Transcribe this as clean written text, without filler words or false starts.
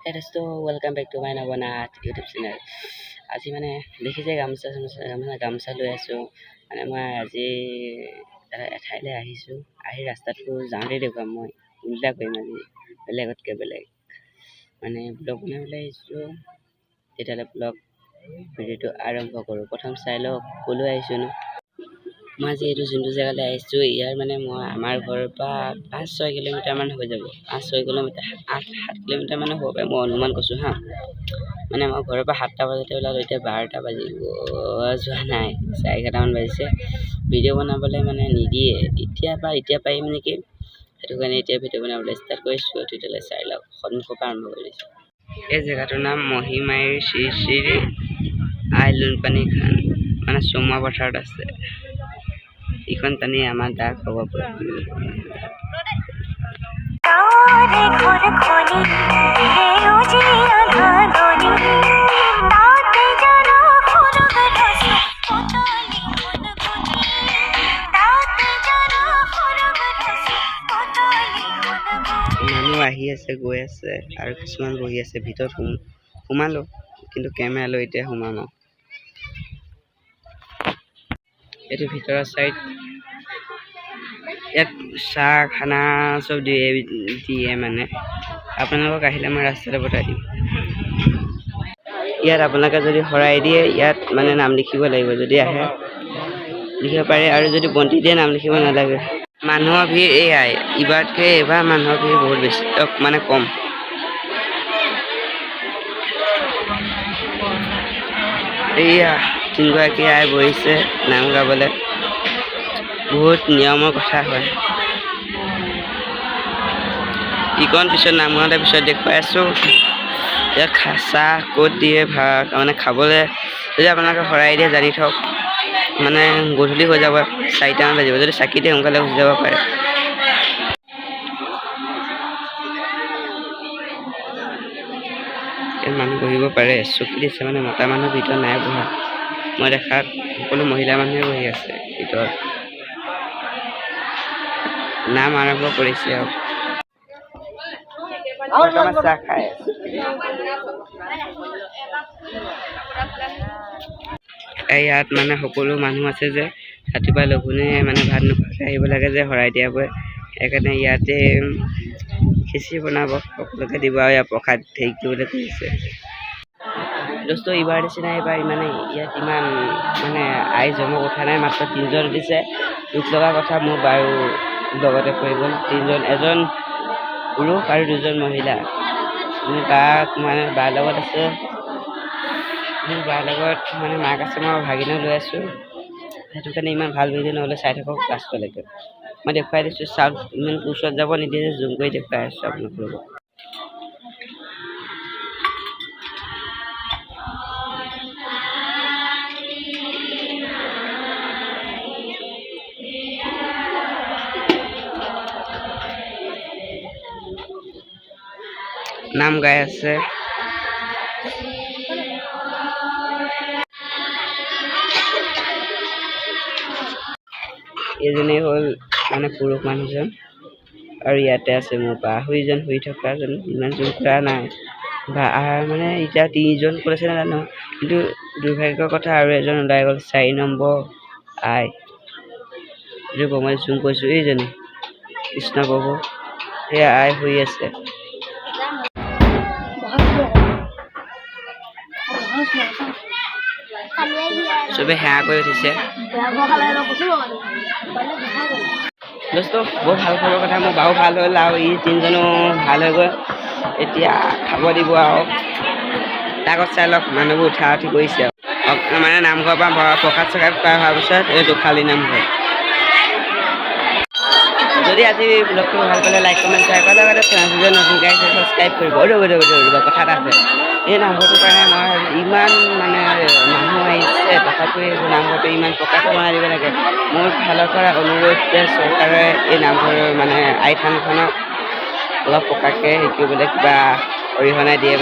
Hey dosto, welcome back to my Naba nath YouTube channel. আজি মানে দেখিছে গামোচা লৈ আছো মানে মই আজি এঠাইলৈ আহিছো আহি ৰাস্তাটো যাওঁতে দেখুৱাম মই উল্টা কৰিম আজি বেলেগতকৈ বেলেগ মানে ব্লগ বনাবলৈ আহিছো তেতিয়াহ'লে ব্লগ ভিডিঅ'টো আৰম্ভ কৰোঁ প্ৰথম চাই লওক ক'লৈ আহিছো ন মই আজি এইটো যোনটো জেগালৈ আহিছো ইয়াৰ মানে মই আমাৰ ঘৰৰ পৰা 5-6 কিলোমিটাৰ মান হৈ যাব 5-6 কিলোমিটাৰ 8-7 কিলোমিটাৰ মানে হ'ব পাৰে মই অনুমান কৰিছো হা মানে মই ঘৰৰ পৰা 7টা বজাতে ওলালো এতিয়া 12টা বাজিব যোৱা নাই 11:30 মান বাজিছে ভিডিঅ' বনাবলৈ মানে নিদিয়ে এতিয়া পাৰিম নেকি সেইটো কাৰণে এতিয়া ভিডিঅ' বনাবলৈ ষ্টাৰ্ট কৰিছো তেতিয়াহ'লে চাই লওক সন্মুখৰ পৰা আৰম্ভ কৰিছো এই জেগাটোৰ নাম মহিমাইৰ শ্ৰী শ্ৰী আইলুন পানী খান মানে চমুৱা পথাৰত আছে ইখন পানী আমাৰ দাগ হ'ব পাৰে মানুহ আহি আছে গৈ আছে আৰু কিছুমান বহি আছে ভিতৰত সোমালো কিন্তু কেমেৰা লৈ এতিয়া সোমাম এইটো ভিতৰৰ চাইড ইয়াত চাহ খানা চব দিয়ে মানে আপোনালোকক আহিলে মই ৰাস্তাতে পঠাই দিম ইয়াত আপোনালোকে যদি শৰাই দিয়ে ইয়াত মানে নাম লিখিব লাগিব যদি আহে লিখিব পাৰে আৰু যদি বন্তি দিয়ে নাম লিখিব নালাগে মানুহৰ ভিৰ এয়াই ইবাৰতকৈ এইবাৰ মানুহৰ ভিৰ বহুত বেছি মানে কম এয়া তিনিগৰাকী আই বহিছে নাম গাবলৈ বহুত নিয়মৰ কথা হয় ইকণ পিছত নাম গাওঁতে পিছত দেখুৱাই আছোঁ ইয়াত চাহ ক'ত দিয়ে ভাত মানে খাবলৈ যদি আপোনালোকে শৰাই দিয়ে জানি থওক মানে গধূলি হৈ যাব 4টামান বাজিব যদি চাকি দিয়ে সোনকালে গুচি যাব পাৰে মানুহ বহিব পাৰে চকী দিছে মানে মতা মানুহ ভিতৰত নাই বহা মই দেখাত সকলো মহিলা মানুহে বহি আছে ভিতৰত নাম আৰম্ভ কৰিছে আৰু চাহ খাই ইয়াত মানে সকলো মানুহ আছে যে ৰাতিপুৱা লঘোণে মানে ভাত নোখোৱাকৈ আহিব লাগে যে শৰাই দিয়াকৈ সেইকাৰণে ইয়াতে খিচিৰি বনাব সকলোকে দিব আৰু ইয়াৰ প্ৰসাদ ঠেক দিবলৈ কৈছে দোস্ত এইবাৰ নিচিনা এইবাৰ মানে ইয়াত ইমান মানে আই জমক উঠা নাই মাত্ৰ 3জন দিছে দুখ লগা কথা মোৰ বাৰু লগতে পৰি গ'ল 3জন এজন পুৰুষ আৰু 2জন মহিলা মানে বাৰ লগত আছে মোৰ বাৰ লগত মানে মাক আছে মই ভাগিনক লৈ আছোঁ সেইটো কাৰণে ইমান ভাল ভিডিঅ' নহ'লে চাই থাকক লাষ্টলৈকে মই দেখুৱাই দিছোঁ চাওক ইমান ওচৰত যাব নিদিয়ে যে জুম কৰি দেখুৱাই আছোঁ আপোনালোকক নাম গাই আছে এইজনেই হ'ল মানে পুৰুষ মানুহজন আৰু ইয়াতে আছে মোৰ বা শুইজন শুই থকাজন ইমান জোৰ কৰা নাই বা মানে এতিয়া 3জন কৰিছে নাজানো কিন্তু দুৰ্ভাগ্যৰ কথা আৰু এজন ওলাই গ'ল 4 নম্বৰ আই ৰ'ব মই জুম কৰিছোঁ এইজনী কৃষ্ণ প্ৰভু সেয়া আই শুই আছে চবে সেৱা কৰি উঠিছে দোস্ত বহুত ভাল খবৰ কথা মোৰ বাৰু ভাল হ'ল আৰু ই 3জনো ভাল হৈ গ'ল এতিয়া খাব দিব আৰু তাৰ আগত চাই লওক মানুহবোৰ উঠা উঠি কৰিছে মানে নামঘৰৰ পৰা প্ৰসাদ চসাদ খোৱা হোৱাৰ পিছত এইটো খালী নামঘৰ যদি আজি ব্লগটো ভাল পালে লাইক কমেণ্ট শ্বেয়াৰ কৰাৰ লগতে চেনেলটো নতুনকৈ আহিছে ছাবস্ক্ৰাইব কৰিব ৰ'ব কথা এটা আছে এই নামঘৰটোৰ কাৰণে মই ইমান মানে মানুহ আহিছে তথাপিও এইবোৰ নামঘৰটো ইমান পকাকৈ বনাই দিব লাগে মোৰ ফালৰ পৰা অনুৰোধ যে চৰকাৰে এই নামঘৰৰ মানে আই থানখনক অলপ পকাকৈ শিকিবলৈ কিবা অৰিহণা দিয়ে